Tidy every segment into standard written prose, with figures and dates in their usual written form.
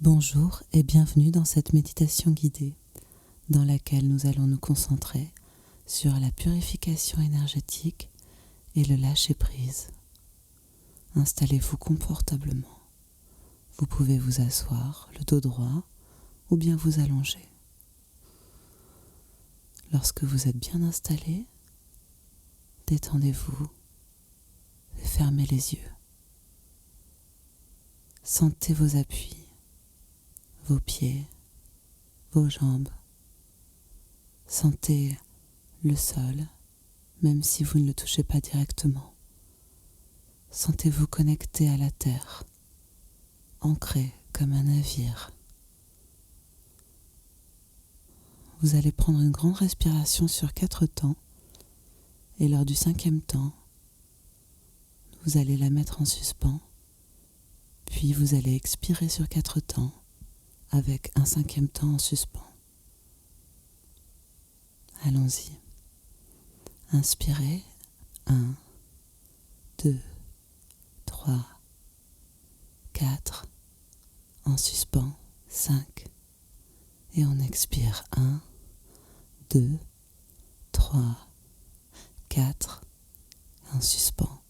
Bonjour et bienvenue dans cette méditation guidée dans laquelle nous allons nous concentrer sur la purification énergétique et le lâcher-prise. Installez-vous confortablement. Vous pouvez vous asseoir, le dos droit, ou bien vous allonger. Lorsque vous êtes bien installé, détendez-vous et fermez les yeux. Sentez vos appuis, vos pieds, vos jambes. Sentez le sol, même si vous ne le touchez pas directement. Sentez-vous connecté à la terre, ancré comme un navire. Vous allez prendre une grande respiration sur 4 temps et lors du 5e temps, vous allez la mettre en suspens, puis vous allez expirer sur 4 temps avec un 5e temps en suspens. Allons-y. Inspirez. 1, 2, 3, 4. En suspens. 5. Et on expire. 1, 2, 3, 4. En suspens.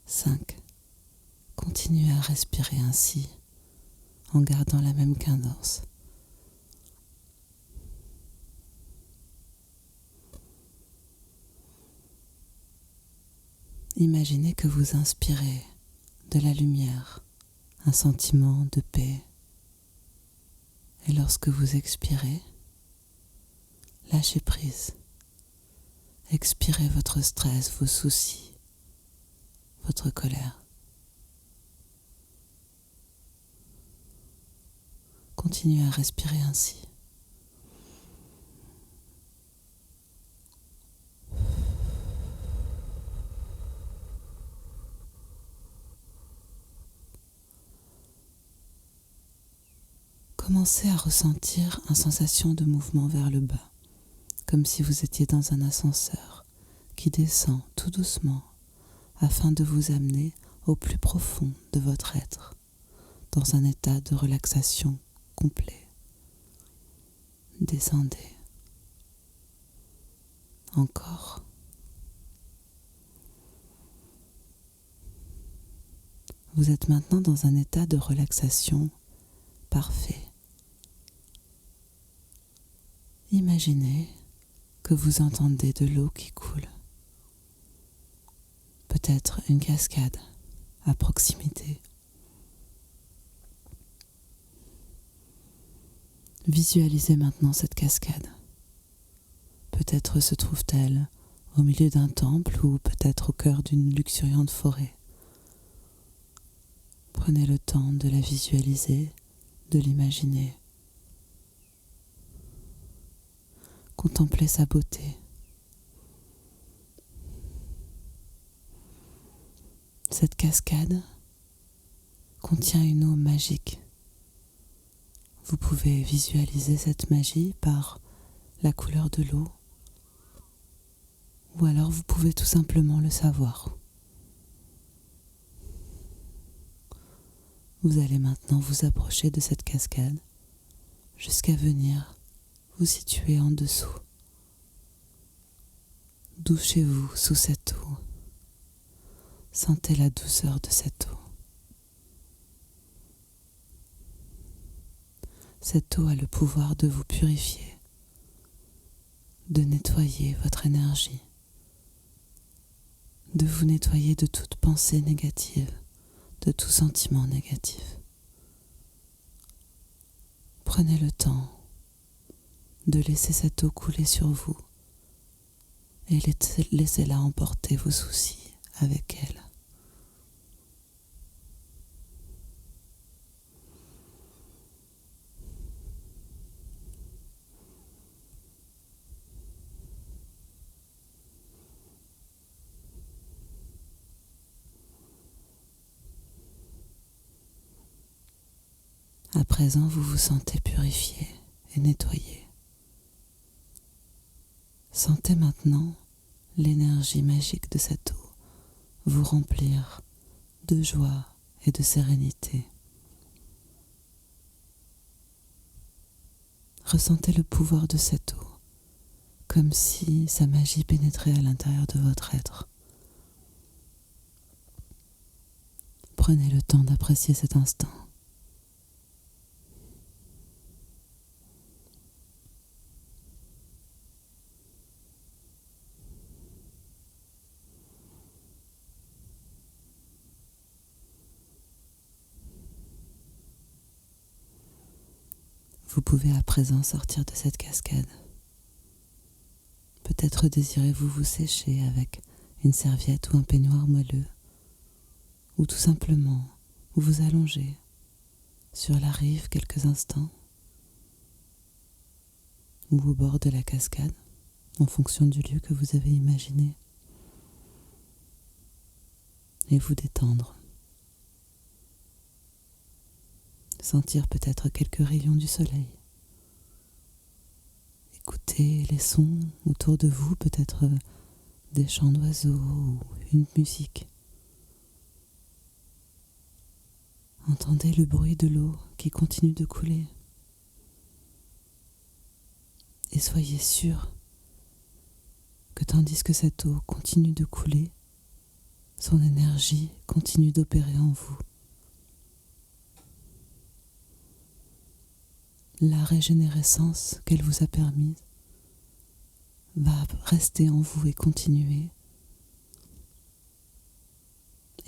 5. Continuez à respirer ainsi, en gardant la même cadence. Imaginez que vous inspirez de la lumière, un sentiment de paix. Et lorsque vous expirez, lâchez prise. Expirez votre stress, vos soucis, votre colère. Continuez à respirer ainsi. Commencez à ressentir une sensation de mouvement vers le bas, comme si vous étiez dans un ascenseur qui descend tout doucement afin de vous amener au plus profond de votre être, dans un état de relaxation complet. Descendez. Encore. Vous êtes maintenant dans un état de relaxation parfait. Imaginez que vous entendez de l'eau qui coule. Peut-être une cascade à proximité. Visualisez maintenant cette cascade. Peut-être se trouve-t-elle au milieu d'un temple ou peut-être au cœur d'une luxuriante forêt. Prenez le temps de la visualiser, de l'imaginer. Contemplez sa beauté. Cette cascade contient une eau magique. Vous pouvez visualiser cette magie par la couleur de l'eau, ou alors vous pouvez tout simplement le savoir. Vous allez maintenant vous approcher de cette cascade jusqu'à venir vous situer en dessous. Douchez-vous sous cette eau. Sentez la douceur de cette eau. Cette eau a le pouvoir de vous purifier, de nettoyer votre énergie, de vous nettoyer de toute pensée négative, de tout sentiment négatif. Prenez le temps de laisser cette eau couler sur vous et laissez-la emporter vos soucis avec elle. À présent, vous vous sentez purifié et nettoyé. Sentez maintenant l'énergie magique de cette eau vous remplir de joie et de sérénité. Ressentez le pouvoir de cette eau, comme si sa magie pénétrait à l'intérieur de votre être. Prenez le temps d'apprécier cet instant. Vous pouvez à présent sortir de cette cascade. Peut-être désirez-vous vous sécher avec une serviette ou un peignoir moelleux, ou tout simplement vous allonger sur la rive quelques instants, ou au bord de la cascade, en fonction du lieu que vous avez imaginé, et vous détendre. Sentir peut-être quelques rayons du soleil. Écoutez les sons autour de vous, peut-être des chants d'oiseaux ou une musique. Entendez le bruit de l'eau qui continue de couler. Et soyez sûr que tandis que cette eau continue de couler, son énergie continue d'opérer en vous. La régénérescence qu'elle vous a permise va rester en vous et continuer.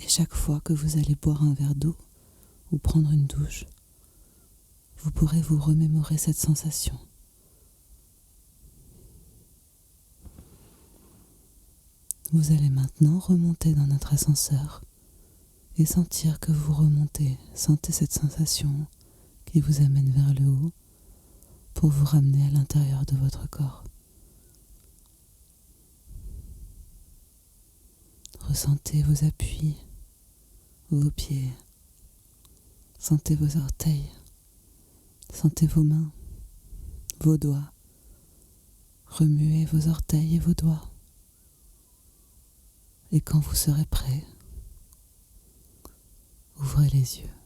Et chaque fois que vous allez boire un verre d'eau ou prendre une douche, vous pourrez vous remémorer cette sensation. Vous allez maintenant remonter dans notre ascenseur et sentir que vous remontez. Sentez cette sensation qui vous amène vers le haut pour vous ramener à l'intérieur de votre corps. Ressentez vos appuis, vos pieds, sentez vos orteils, sentez vos mains, vos doigts, remuez vos orteils et vos doigts. Et quand vous serez prêt, ouvrez les yeux.